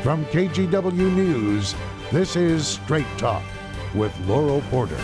From KGW News, this is Straight Talk with Laurel Porter.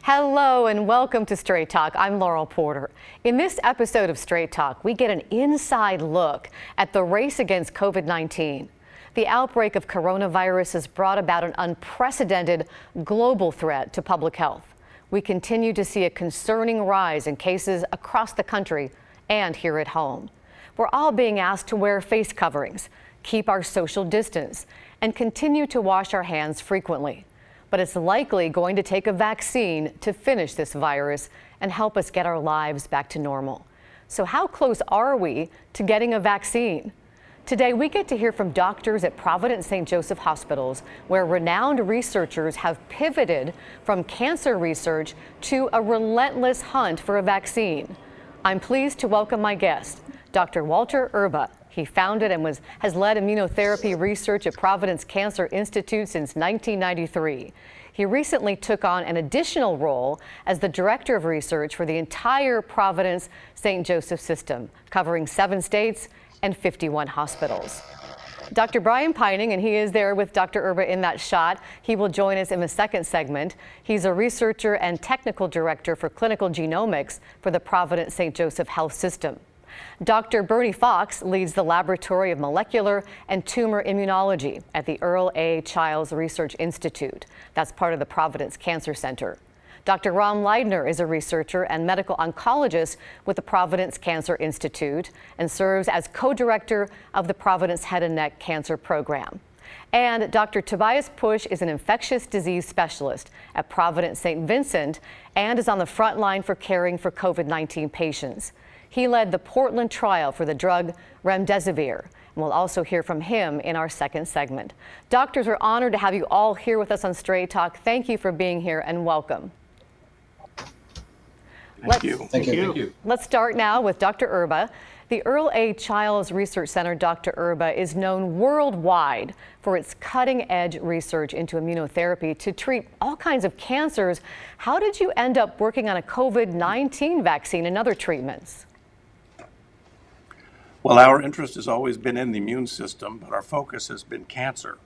Hello and welcome to Straight Talk. I'm Laurel Porter. In this episode of Straight Talk, we get an inside look at the race against COVID-19. The outbreak of coronavirus has brought about an unprecedented global threat to public health. We continue to see a concerning rise in cases across the country and here at home. We're all being asked to wear face coverings, keep our social distance, and continue to wash our hands frequently. But it's likely going to take a vaccine to finish this virus and help us get our lives back to normal. So how close are we to getting a vaccine? Today, we get to hear from doctors at Providence St. Joseph hospitals, where renowned researchers have pivoted from cancer research to a relentless hunt for a vaccine. I'm pleased to welcome my guest, Dr. Walter Erba. He founded and has led immunotherapy research at Providence Cancer Institute since 1993. He recently took on an additional role as the director of research for the entire Providence St. Joseph system, covering 7 states and 51 hospitals. Dr. Brian Pining, and he is there with Dr. Erba in that shot. He will join us in the second segment. He's a researcher and technical director for clinical genomics for the Providence St. Joseph Health System. Dr. Bernie Fox leads the Laboratory of Molecular and Tumor Immunology at the Earl A. Childs Research Institute. That's part of the Providence Cancer Center. Dr. Ron Leidner is a researcher and medical oncologist with the Providence Cancer Institute and serves as co-director of the Providence Head and Neck Cancer Program. And Dr. Tobias Push is an infectious disease specialist at Providence St. Vincent and is on the front line for caring for COVID-19 patients. He led the Portland trial for the drug remdesivir, and we'll also hear from him in our second segment. Doctors, we're honored to have you all here with us on Straight Talk. Thank you for being here and welcome. Thank you. Let's start now with Dr. Erba. The Earl A. Childs Research Center, Dr. Erba, is known worldwide for its cutting-edge research into immunotherapy to treat all kinds of cancers. How did you end up working on a COVID-19 vaccine and other treatments? Well, our interest has always been in the immune system, but our focus has been cancer.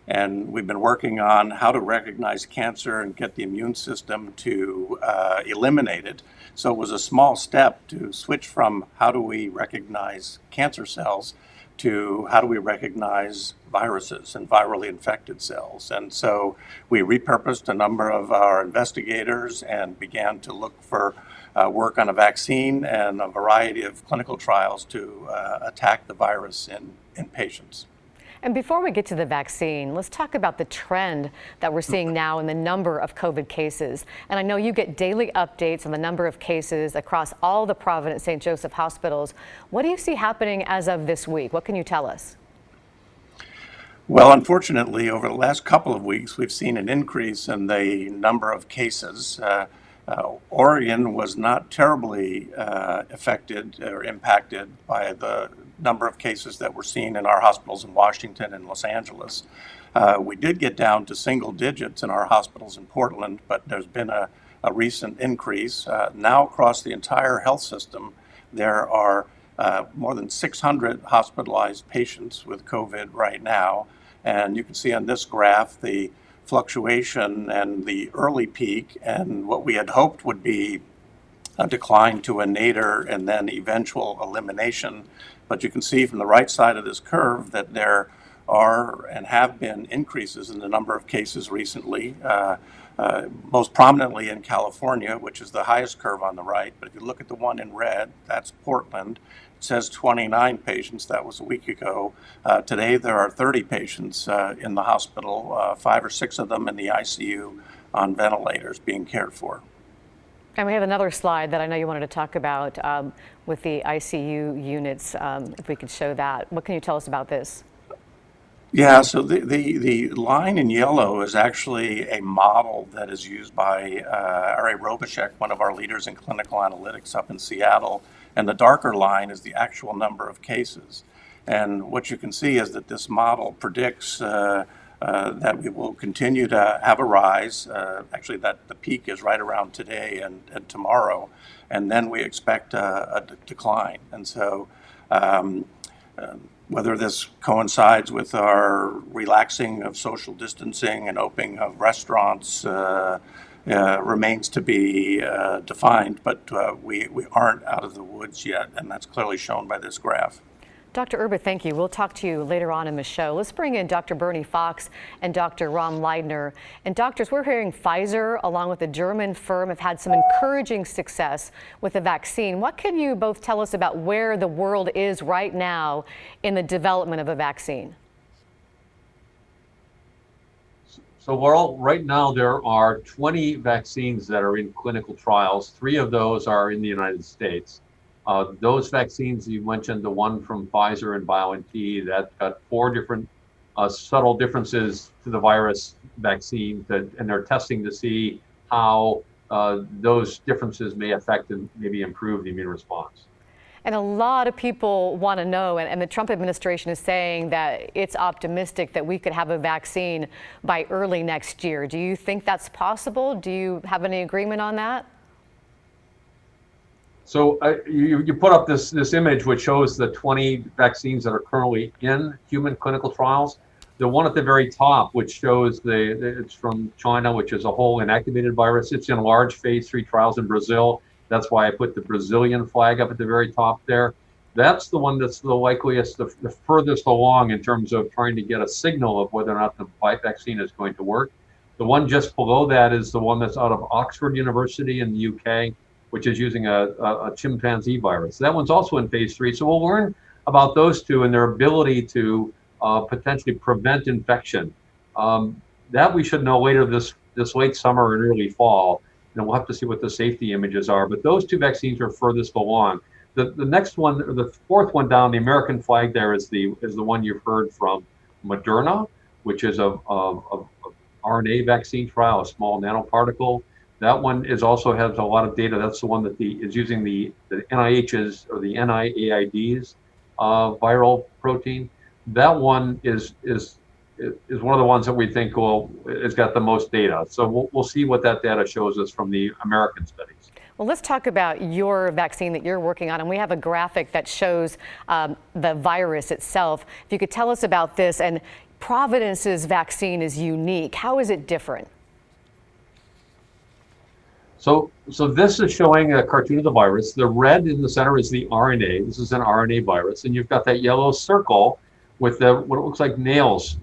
And we've been working on how to recognize cancer and get the immune system to eliminate it. So it was a small step to switch from how do we recognize cancer cells to how do we recognize viruses and virally infected cells. And so we repurposed a number of our investigators and began to look for work on a vaccine and a variety of clinical trials to attack the virus in patients. And before we get to the vaccine, let's talk about the trend that we're seeing now in the number of COVID cases. And I know you get daily updates on the number of cases across all the Providence St. Joseph hospitals. What do you see happening as of this week? What can you tell us? Well, unfortunately, over the last couple of weeks, we've seen an increase in the number of cases. Oregon was not terribly affected or impacted by the number of cases that we're seeing in our hospitals in Washington and Los Angeles. We did get down to single digits in our hospitals in Portland, but there's been a recent increase. Now across the entire health system, there are more than 600 hospitalized patients with COVID right now. And you can see on this graph the fluctuation and the early peak and what we had hoped would be a decline to a nadir and then eventual elimination. But you can see from the right side of this curve that there are and have been increases in the number of cases recently, most prominently in California, which is the highest curve on the right. But if you look at the one in red, that's Portland. It says 29 patients. That was a week ago. Today there are 30 patients in the hospital, 5 or 6 of them in the ICU on ventilators being cared for. And we have another slide that I know you wanted to talk about with the ICU units, if we could show that. What can you tell us about this? Yeah, so the line in yellow is actually a model that is used by R.A. Robichek, one of our leaders in clinical analytics up in Seattle. And the darker line is the actual number of cases. And what you can see is that this model predicts that we will continue to have a rise, actually that the peak is right around today and tomorrow, and then we expect a decline. And so Whether this coincides with our relaxing of social distancing and opening of restaurants remains to be defined, but we aren't out of the woods yet, and that's clearly shown by this graph. Dr. Erba, thank you. We'll talk to you later on in the show. Let's bring in Dr. Bernie Fox and Dr. Ron Leidner. And doctors, we're hearing Pfizer, along with a German firm, have had some encouraging success with the vaccine. What can you both tell us about where the world is right now in the development of a vaccine? So, Laurel, right now there are 20 vaccines that are in clinical trials. 3 of those are in the United States. Those vaccines, you mentioned the one from Pfizer and BioNTech, that got 4 different subtle differences to the virus vaccine, and they're testing to see how those differences may affect and maybe improve the immune response. And a lot of people want to know, and the Trump administration is saying that it's optimistic that we could have a vaccine by early next year. Do you think that's possible? Do you have any agreement on that? So you put up this image which shows the 20 vaccines that are currently in human clinical trials. The one at the very top, which shows it's from China, which is a whole inactivated virus. It's in large phase 3 trials in Brazil. That's why I put the Brazilian flag up at the very top there. That's the one that's the likeliest, the furthest along in terms of trying to get a signal of whether or not the vaccine is going to work. The one just below that is the one that's out of Oxford University in the UK, which is using a chimpanzee virus. That one's also in phase 3. So we'll learn about those two and their ability to potentially prevent infection. That we should know later this late summer and early fall. And we'll have to see what the safety images are. But those 2 vaccines are furthest along. The next one, or the 4th one down, the American flag there is the one you've heard from Moderna, which is a RNA vaccine trial, a small nanoparticle. That one also has a lot of data. That's the one that is using the NIH's or the NIAID's viral protein. That one is one of the ones that we think has got the most data. So we'll see what that data shows us from the American studies. Well, let's talk about your vaccine that you're working on. And we have a graphic that shows the virus itself. If you could tell us about this. And Providence's vaccine is unique. How is it different? So this is showing a cartoon of the virus. The red in the center is the RNA. This is an RNA virus. And you've got that yellow circle with what it looks like nails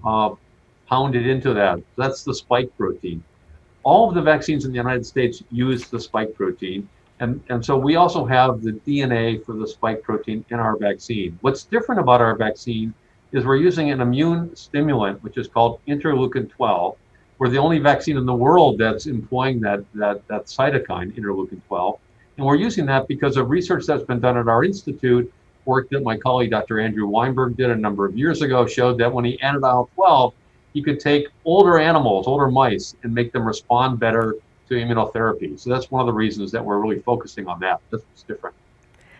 pounded into that. That's the spike protein. All of the vaccines in the United States use the spike protein. And so we also have the DNA for the spike protein in our vaccine. What's different about our vaccine is we're using an immune stimulant, which is called interleukin 12. We're the only vaccine in the world that's employing that cytokine, interleukin 12. And we're using that because of research that's been done at our institute, work that my colleague, Dr. Andrew Weinberg, did a number of years ago, showed that when he added IL-12, he could take older animals, older mice, and make them respond better to immunotherapy. So that's one of the reasons that we're really focusing on that. That's what's different.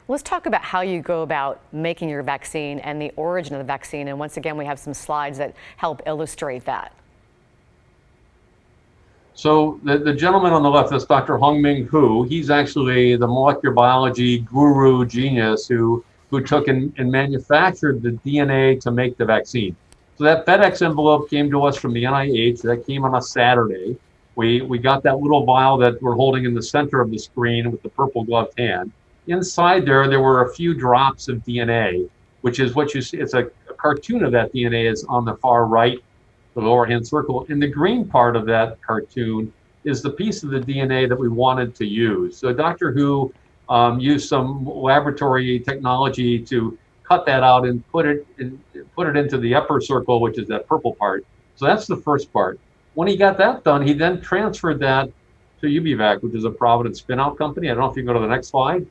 Let's talk about how you go about making your vaccine and the origin of the vaccine. And once again, we have some slides that help illustrate that. So the gentleman on the left, that's Dr. Hongming Hu. He's actually the molecular biology guru genius who took and manufactured the DNA to make the vaccine. So that FedEx envelope came to us from the NIH. That came on a Saturday. We got that little vial that we're holding in the center of the screen with the purple gloved hand. Inside there were a few drops of DNA, which is what you see. It's a cartoon of that DNA is on the far right, the lower hand circle. And the green part of that cartoon is the piece of the DNA that we wanted to use. So Dr. Hu used some laboratory technology to cut that out and put it into the upper circle, which is that purple part. So that's the first part. When he got that done, he then transferred that to UBVac, which is a Providence spin-out company. I don't know if you can go to the next slide.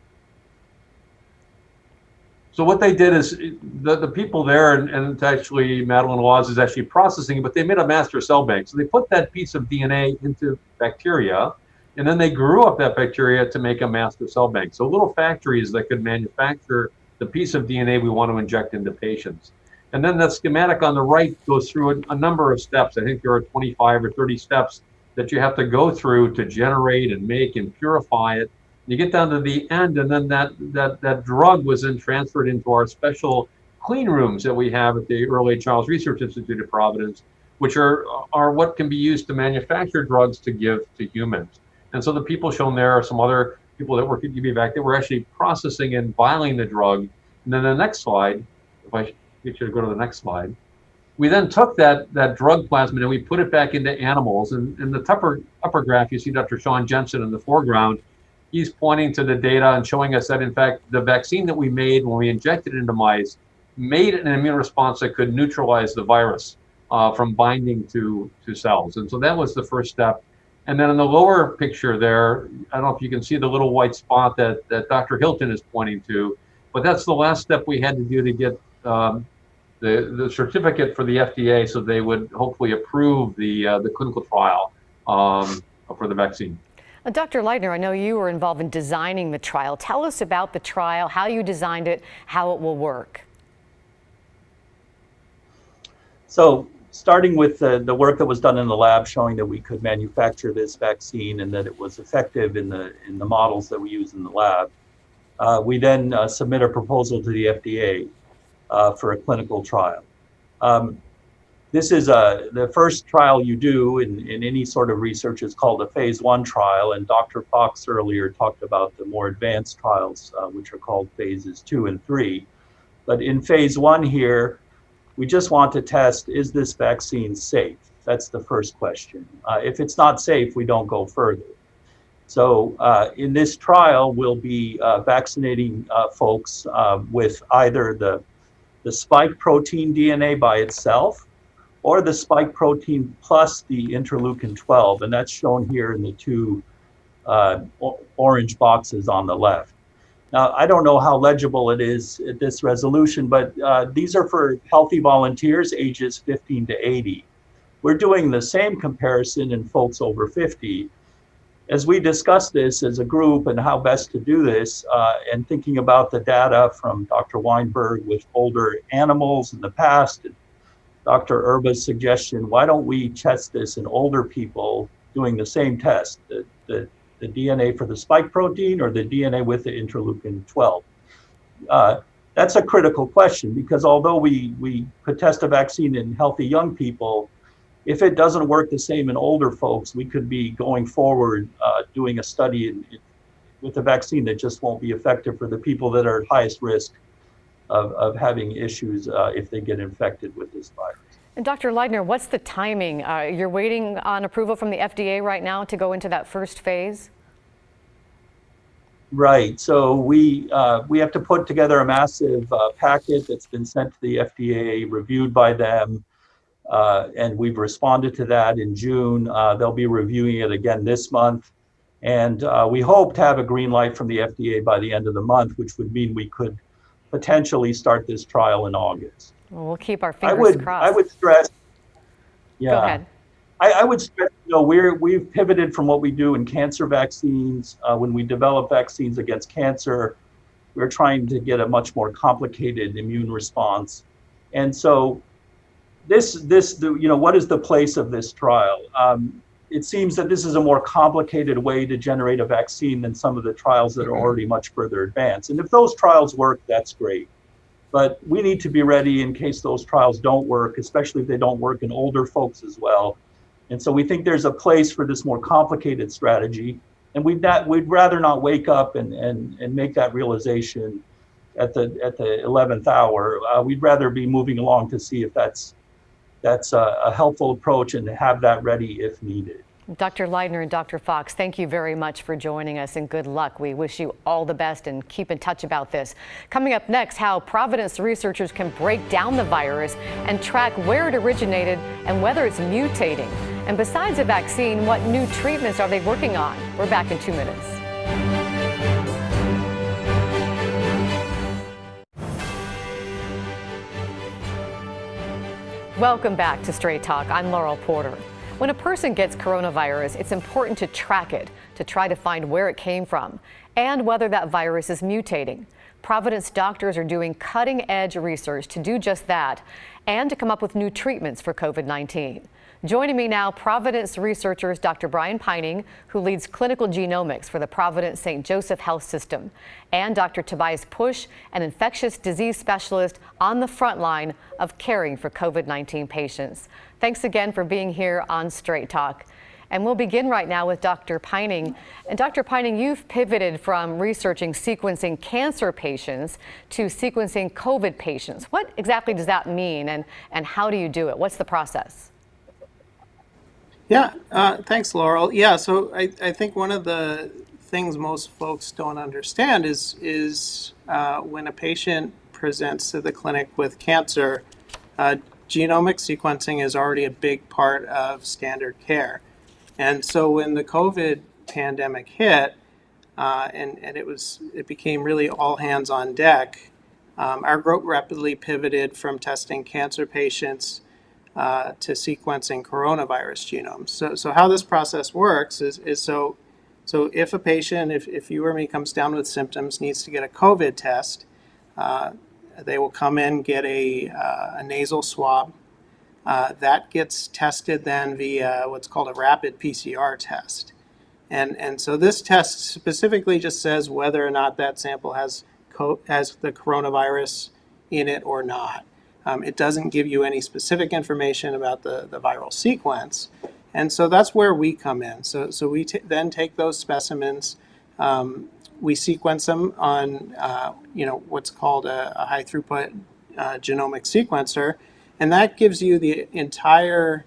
So what they did is the people there, and it's actually Madeline Laws is actually processing it, but they made a master cell bank. So they put that piece of DNA into bacteria, and then they grew up that bacteria to make a master cell bank. So little factories that could manufacture the piece of DNA we want to inject into patients. And then that schematic on the right goes through a number of steps. I think there are 25 or 30 steps that you have to go through to generate and make and purify it. You get down to the end, and then that drug was then transferred into our special clean rooms that we have at the Early Childhood Research Institute at Providence, which are what can be used to manufacture drugs to give to humans. And so the people shown there are some other people that work at UVAC that were actually processing and vialing the drug. And then the next slide, if I get you to go to the next slide, we then took that drug plasmid and we put it back into animals. And in the upper graph, you see Dr. Sean Jensen in the foreground. He's pointing to the data and showing us that, in fact, the vaccine that we made when we injected it into mice made an immune response that could neutralize the virus from binding to cells. And so that was the first step. And then in the lower picture there, I don't know if you can see the little white spot that Dr. Hilton is pointing to, but that's the last step we had to do to get the certificate for the FDA so they would hopefully approve the clinical trial for the vaccine. Dr. Leitner, I know you were involved in designing the trial. Tell us about the trial, how you designed it, how it will work. So starting with the work that was done in the lab showing that we could manufacture this vaccine and that it was effective in the models that we use in the lab, we then submit a proposal to the FDA for a clinical trial. This is the first trial you do in any sort of research is called a phase 1 trial, and Dr. Fox earlier talked about the more advanced trials, which are called phases 2 and 3. But in phase 1 here, we just want to test, is this vaccine safe? That's the first question. If it's not safe, we don't go further. So in this trial, we'll be vaccinating folks with either the spike protein DNA by itself, or the spike protein plus the interleukin 12, and that's shown here in the two orange boxes on the left. Now, I don't know how legible it is at this resolution, but these are for healthy volunteers ages 15 to 80. We're doing the same comparison in folks over 50. As we discuss this as a group and how best to do this, and thinking about the data from Dr. Weinberg with older animals in the past, and Dr. Erba's suggestion, why don't we test this in older people doing the same test, the DNA for the spike protein or the DNA with the interleukin 12? That's a critical question, because although we could test a vaccine in healthy young people, if it doesn't work the same in older folks, we could be going forward doing a study with a vaccine that just won't be effective for the people that are at highest risk of having issues if they get infected with this virus. And Dr. Leitner, what's the timing? You're waiting on approval from the FDA right now to go into that first phase? Right. So we have to put together a massive packet that's been sent to the FDA, reviewed by them, and we've responded to that in June. They'll be reviewing it again this month, and we hope to have a green light from the FDA by the end of the month, which would mean we could potentially start this trial in August. Well, we'll keep our fingers crossed. I would stress, yeah. Go ahead. I would stress, we've pivoted from what we do in cancer vaccines. When we develop vaccines against cancer, we're trying to get a much more complicated immune response. And so what is the place of this trial? It seems that this is a more complicated way to generate a vaccine than some of the trials that are already much further advanced. And if those trials work, that's great. But we need to be ready in case those trials don't work, especially if they don't work in older folks as well. And so we think there's a place for this more complicated strategy. And we'd rather not wake up and make that realization at the 11th hour. We'd rather be moving along to see if that's a helpful approach and have that ready if needed. Dr. Leitner and Dr. Fox, thank you very much for joining us, and good luck. We wish you all the best and keep in touch about this. Coming up next, how Providence researchers can break down the virus and track where it originated and whether it's mutating. And besides a vaccine, what new treatments are they working on? We're back in 2 minutes. Welcome back to Straight Talk. I'm Laurel Porter. When a person gets coronavirus, it's important to track it, to try to find where it came from and whether that virus is mutating. Providence doctors are doing cutting-edge research to do just that and to come up with new treatments for COVID-19. Joining me now, Providence researchers Dr. Brian Pining, who leads clinical genomics for the Providence St. Joseph Health System, and Dr. Tobias Pusch, an infectious disease specialist on the front line of caring for COVID-19 patients. Thanks again for being here on Straight Talk. And we'll begin right now with Dr. Pining. And Dr. Pining, you've pivoted from researching sequencing cancer patients to sequencing COVID patients. What exactly does that mean, and how do you do it? What's the process? Yeah, thanks, Laurel. Yeah, so I think one of the things most folks don't understand is when a patient presents to the clinic with cancer, genomic sequencing is already a big part of standard care. And so when the COVID pandemic hit, and it became really all hands on deck, our group rapidly pivoted from testing cancer patients to sequencing coronavirus genomes. So how this process works is so if a patient, if you or me, comes down with symptoms, needs to get a COVID test, they will come in, get a nasal swab. That gets tested then via what's called a rapid PCR test. And so this test specifically just says whether or not that sample has the coronavirus in it or not. It doesn't give you any specific information about the viral sequence. And so that's where we come in. So we then take those specimens, we sequence them on what's called a high throughput genomic sequencer. And that gives you the entire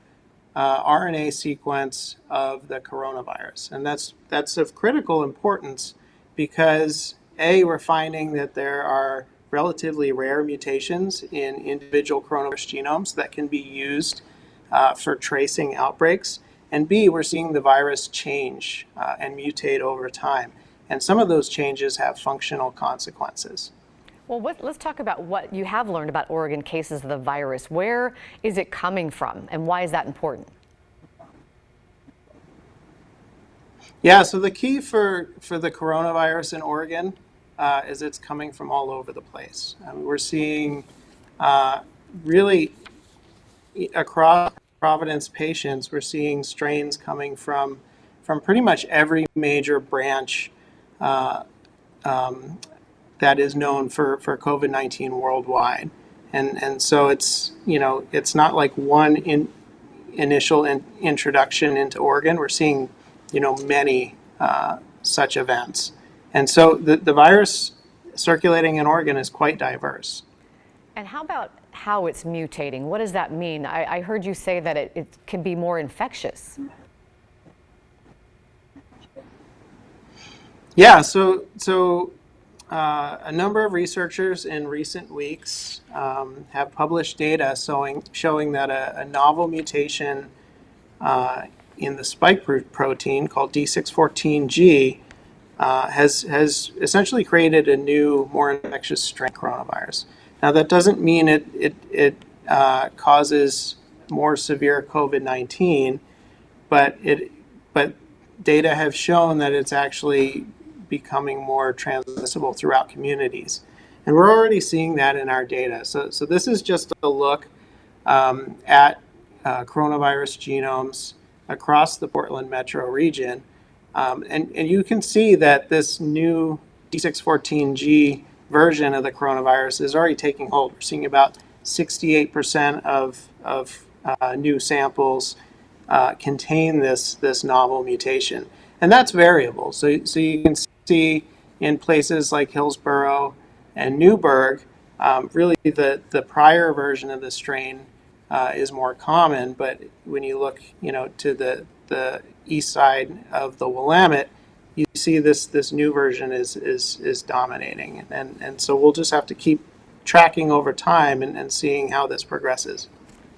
RNA sequence of the coronavirus. And that's of critical importance because, A, we're finding that there are relatively rare mutations in individual coronavirus genomes that can be used for tracing outbreaks. And B, we're seeing the virus change and mutate over time. And some of those changes have functional consequences. Well, let's talk about what you have learned about Oregon cases of the virus. Where is it coming from, and why is that important? Yeah, so the key for the coronavirus in Oregon is it's coming from all over the place. We're seeing really across Providence patients, we're seeing strains coming from pretty much every major branch that is known for COVID-19 worldwide. And so it's not like one initial introduction into Oregon. We're seeing, many such events. And so the virus circulating in Oregon is quite diverse. And how about how it's mutating? What does that mean? I heard you say that it can be more infectious. Yeah, so a number of researchers in recent weeks have published data showing that a novel mutation in the spike protein called D614G has essentially created a new, more infectious strain of coronavirus. Now, that doesn't mean it causes more severe COVID-19, but data have shown that it's actually becoming more transmissible throughout communities. And we're already seeing that in our data. So this is just a look at coronavirus genomes across the Portland metro region. And you can see that this new D614G version of the coronavirus is already taking hold. We're seeing about 68% of new samples contain this novel mutation. And that's variable. So you can see in places like Hillsborough and Newburgh, really the prior version of the strain is more common. But when you look, to the east side of the Willamette, you see this new version is dominating. And so we'll just have to keep tracking over time and seeing how this progresses.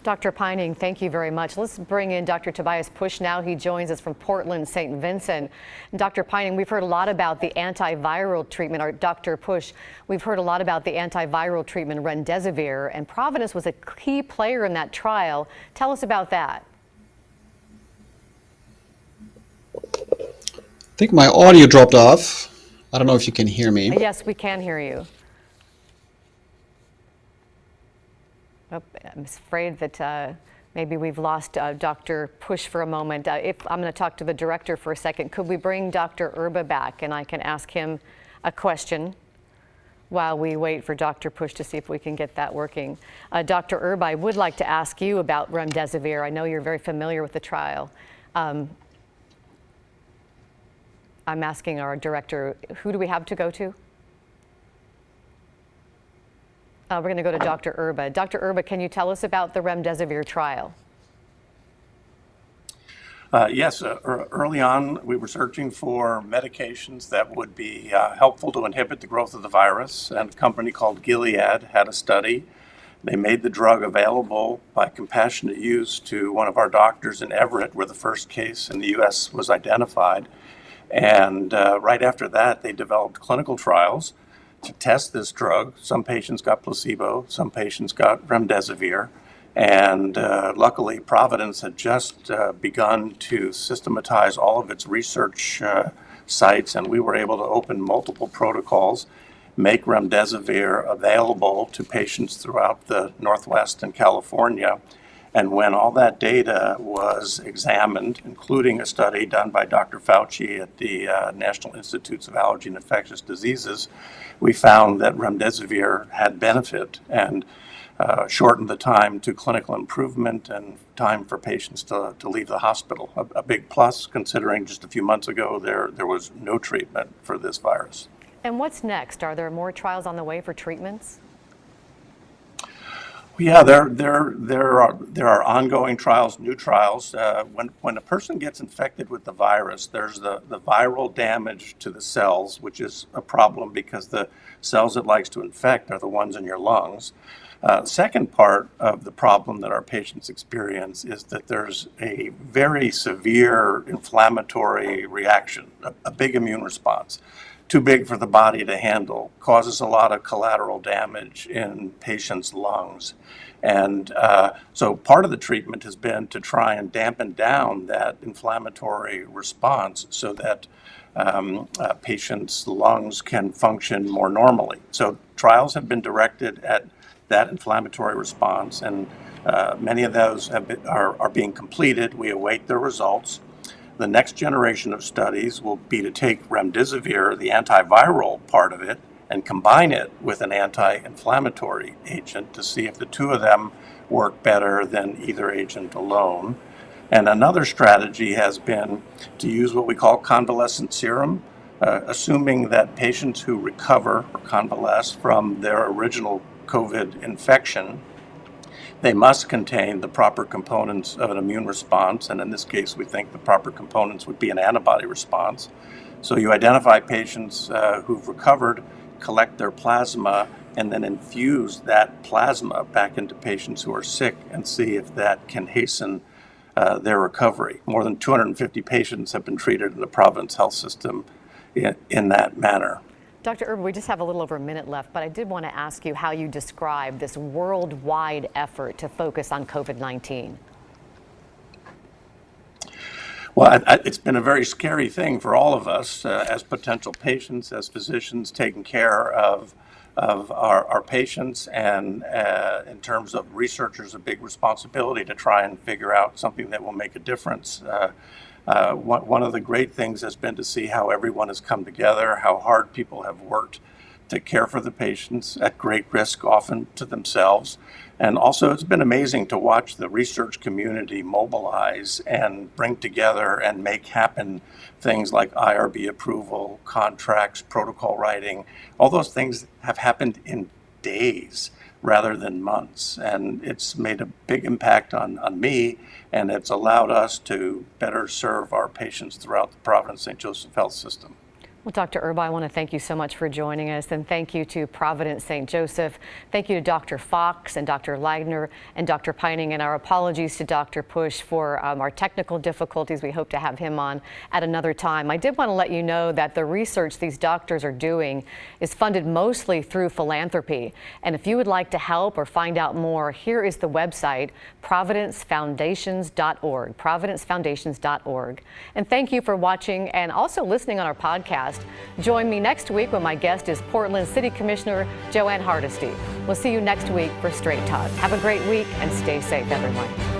Dr. Pining, thank you very much. Let's bring in Dr. Tobias Pusch now. He joins us from Portland St. Vincent. Dr. Pining, we've heard a lot about the antiviral treatment, or Dr. Pusch, we've heard a lot about the antiviral treatment remdesivir, and Providence was a key player in that trial. Tell us about that. I think my audio dropped off. I don't know if you can hear me. Yes, we can hear you. Oh, I'm afraid that Maybe we've lost Dr. Push for a moment. If I'm going to talk to the director for a second, could we bring Dr. Erba back and I can ask him a question while we wait for Dr. Push to see if we can get that working. Dr. Erba, I would like to ask you about remdesivir. I know you're very familiar with the trial. I'm asking our director, who do we have to go to? We're going to go to Dr. Erba. Dr. Erba, can you tell us about the remdesivir trial? Yes, early on we were searching for medications that would be helpful to inhibit the growth of the virus, and a company called Gilead had a study. They made the drug available by compassionate use to one of our doctors in Everett, where the first case in the U.S. was identified. And right after that, they developed clinical trials to test this drug. Some patients got placebo, some patients got remdesivir. And luckily, Providence had just begun to systematize all of its research sites, and we were able to open multiple protocols, make remdesivir available to patients throughout the Northwest and California. And when all that data was examined, including a study done by Dr. Fauci at the National Institutes of Allergy and Infectious Diseases, we found that remdesivir had benefit and shortened the time to clinical improvement and time for patients to leave the hospital. A big plus, considering just a few months ago there was no treatment for this virus. And what's next? Are there more trials on the way for treatments? Yeah, there are ongoing trials, new trials. When a person gets infected with the virus, there's the viral damage to the cells, which is a problem because the cells it likes to infect are the ones in your lungs. Second part of the problem that our patients experience is that there's a very severe inflammatory reaction, a big immune response, too big for the body to handle, causes a lot of collateral damage in patients' lungs. And so part of the treatment has been to try and dampen down that inflammatory response so that patients' lungs can function more normally. So trials have been directed at that inflammatory response, and many of those are being completed. We await their results. The next generation of studies will be to take remdesivir, the antiviral part of it, and combine it with an anti-inflammatory agent to see if the two of them work better than either agent alone. And another strategy has been to use what we call convalescent serum, assuming that patients who recover or convalesce from their original COVID infection, they must contain the proper components of an immune response, and in this case we think the proper components would be an antibody response. So you identify patients who've recovered, collect their plasma, and then infuse that plasma back into patients who are sick and see if that can hasten their recovery. More than 250 patients have been treated in the Providence Health System in that manner. Dr. Erba, we just have a little over a minute left, but I did want to ask you how you describe this worldwide effort to focus on COVID-19. Well, it's been a very scary thing for all of us as potential patients, as physicians taking care of our patients, and in terms of researchers, a big responsibility to try and figure out something that will make a difference. One of the great things has been to see how everyone has come together, how hard people have worked to care for the patients at great risk, often to themselves. And also, it's been amazing to watch the research community mobilize and bring together and make happen things like IRB approval, contracts, protocol writing. All those things have happened in days rather than months. And it's made a big impact on me, and it's allowed us to better serve our patients throughout the Providence St. Joseph Health System. Well, Dr. Erba, I want to thank you so much for joining us, and thank you to Providence St. Joseph. Thank you to Dr. Fox and Dr. Leidner and Dr. Pining, and our apologies to Dr. Push for our technical difficulties. We hope to have him on at another time. I did want to let you know that the research these doctors are doing is funded mostly through philanthropy. And if you would like to help or find out more, here is the website, providencefoundations.org, providencefoundations.org. And thank you for watching and also listening on our podcast. Join me next week when my guest is Portland City Commissioner Joanne Hardesty. We'll see you next week for Straight Talk. Have a great week and stay safe, everyone.